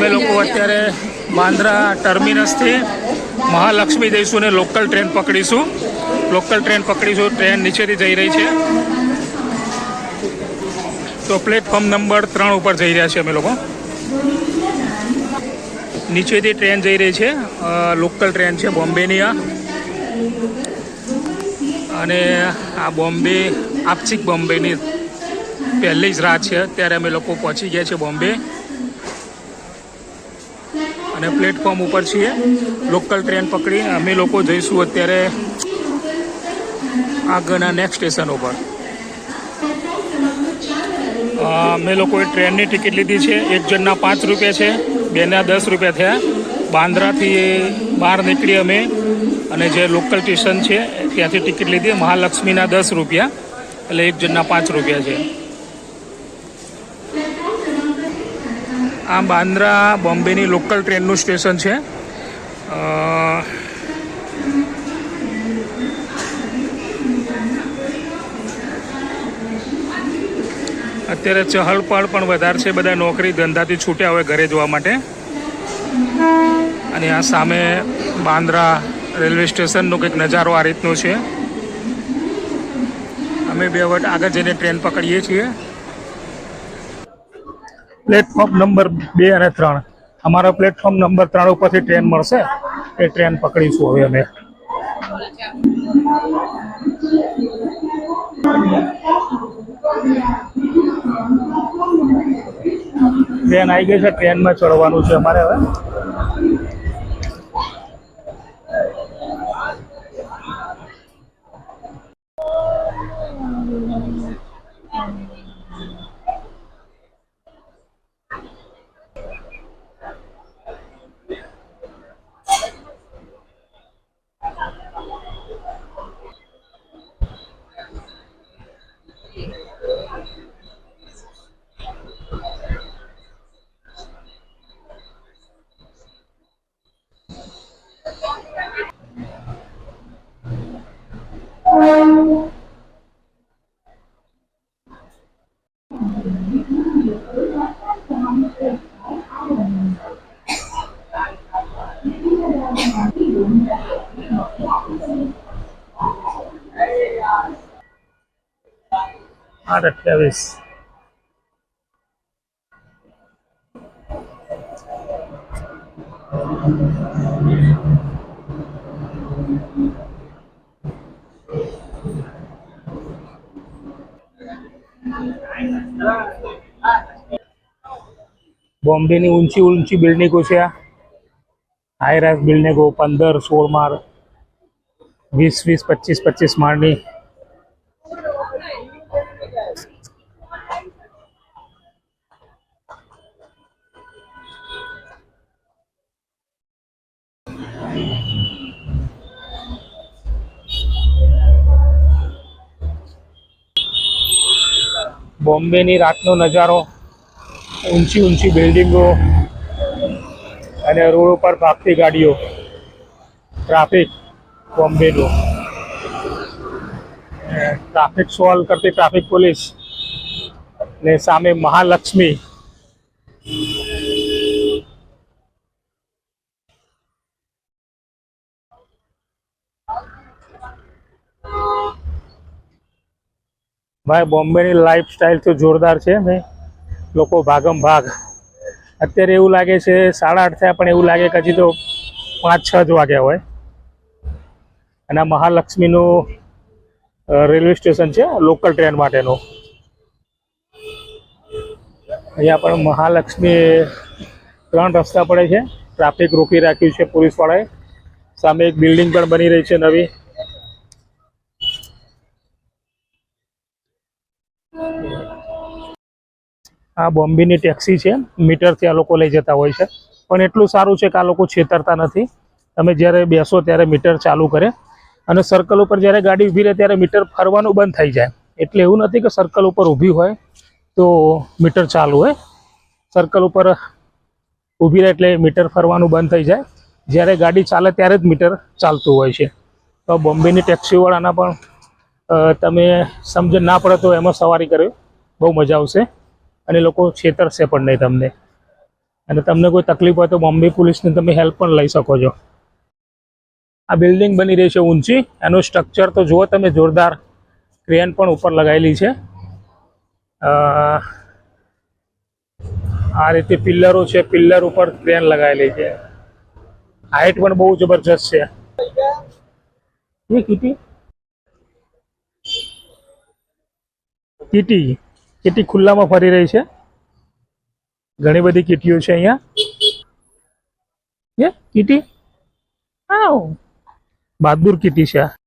અમે લોકો અત્યારે બાંદ્રા ટર્મિનસથી મહાલક્ષ્મી જઈશું ને લોકલ ટ્રેન પકડીશું. ટ્રેન નીચેથી જઈ રહી છે. તો પ્લેટફોર્મ નંબર 3 ઉપર જઈ રહ્યા છે અમે લોકો. નીચેથી ટ્રેન જઈ રહી છે, લોકલ ટ્રેન છે બોમ્બેની આ. અને આ બોમ્બે આપચીક બોમ્બેની પહેલી જ રાત છે. અત્યારે અમે લોકો પહોંચી ગયા છે બોમ્બે અને પ્લેટફોર્મ ઉપર છીએ. લોકલ ટ્રેન પકડી અમે લોકો જઈશું અત્યારે આગળના નેક્સ્ટ સ્ટેશન ઉપર. અમે લોકોએ ટ્રેનની ટિકિટ લીધી છે. એક જણના 5 રૂપિયા છે, બેના 10 રૂપિયા થયા. બાંદ્રાથી બહાર નીકળી અમે અને જે લોકલ સ્ટેશન છે ત્યાંથી ટિકિટ લીધી. મહાલક્ષ્મીના 10 રૂપિયા, એટલે એક જણના 5 રૂપિયા છે. આ બાંદ્રા બોમ્બેની લોકલ ટ્રેનનું સ્ટેશન છે. અત્યારે ચહલપહલ પણ વધારે છે. બધા નોકરી ધંધાથી છૂટ્યા હોય ઘરે જવા માટે. અને આ સામે બાંદ્રા રેલવે સ્ટેશનનો કંઈક નજારો આ રીતનો છે. અમે બે વખત આગળ જઈને ટ્રેન પકડીએ છીએ. પ્લેટફોર્મ નંબર 2 અને 3. અમારા પ્લેટફોર્મ નંબર 3 ઉપરથી ટ્રેન મળશે. એ ટ્રેન પકડીશું હવે અમે. ટ્રેન આવી ગઈ છે. ટ્રેનમાં ચડવાનું છે અમારે હવે. આ 28 બોમ્બેની ઊંચી બિલ્ડિંગો છે. હાઈ રાઇઝ બિલ્ડિંગો 15-16 માળ, 20-20, 25-25 માળની. બોમ્બેની રાતનો નજારો, ઊંચી બિલ્ડિંગો અને રોડ ઉપર ભાગતી ગાડીઓ, ટ્રાફિક બોમ્બેનું. ટ્રાફિક સોલ્વ કરતી ટ્રાફિક પોલીસ ને સામે મહાલક્ષ્મી. ભાઈ બોમ્બેની લાઈફસ્ટાઈલ તો જોરદાર છે ને. લોકો ભાગમ ભાગ. અત્યારે એવું લાગે છે 8:30 થયા, પણ એવું લાગે કે હજી તો 5-6 જ વાગ્યા હોય. અને આ મહાલક્ષ્મીનું રેલવે સ્ટેશન છે લોકલ ટ્રેન માટેનું. અહીંયા પણ મહાલક્ષ્મી 3 રસ્તા પડે છે. ટ્રાફિક રોકી રાખ્યું છે પોલીસવાળાએ. સામે એક બિલ્ડિંગ પણ બની રહી છે નવી. આ બોમ્બેની ટેક્સી છે. મીટરથી આ લોકો લઈ જતા હોય છે, પણ એટલું સારું છે કે આ લોકો છેતરતા નથી. તમે જ્યારે બેસો ત્યારે મીટર ચાલુ કરે અને સર્કલ ઉપર જ્યારે ગાડી ઊભી રહે ત્યારે મીટર ફરવાનું બંધ થઈ જાય. એટલે એવું નથી કે સર્કલ ઉપર ઊભી હોય તો મીટર ચાલુ હોય. સર્કલ ઉપર ઊભી રહે એટલે મીટર ફરવાનું બંધ થઈ જાય. જ્યારે ગાડી ચાલે ત્યારે જ મીટર ચાલતું હોય છે. તો બોમ્બેની ટેક્સીવાળાના પણ તમે સમજણ ના પડે તો એમાં સવારી કરે, બહુ મજા આવશે અને લોકો છેતરશે પણ નહીં તમને. અને તમને કોઈ તકલીફ હોય તો બોમ્બે પોલીસની તમે હેલ્પ પણ લઈ શકો છો. આ બિલ્ડિંગ બની રહી છે ઊંચી, એનું સ્ટ્રક્ચર તો જુઓ તમે, જોરદાર ક્રેન પણ ઉપર લગાવેલી છે. આ રીતે પિલ્લરો છે, પિલ્લર ઉપર ક્રેન લગાવેલી છે. હાઈટ પણ બહુ જબરજસ્ત છે. એ કીટી કીટી કીટી ખુલ્લામાં ફરી રહી છે. ઘણી બધી કીટીઓ છે અહીંયા. એ કીટી, આવ બહાદુર કીટી છે.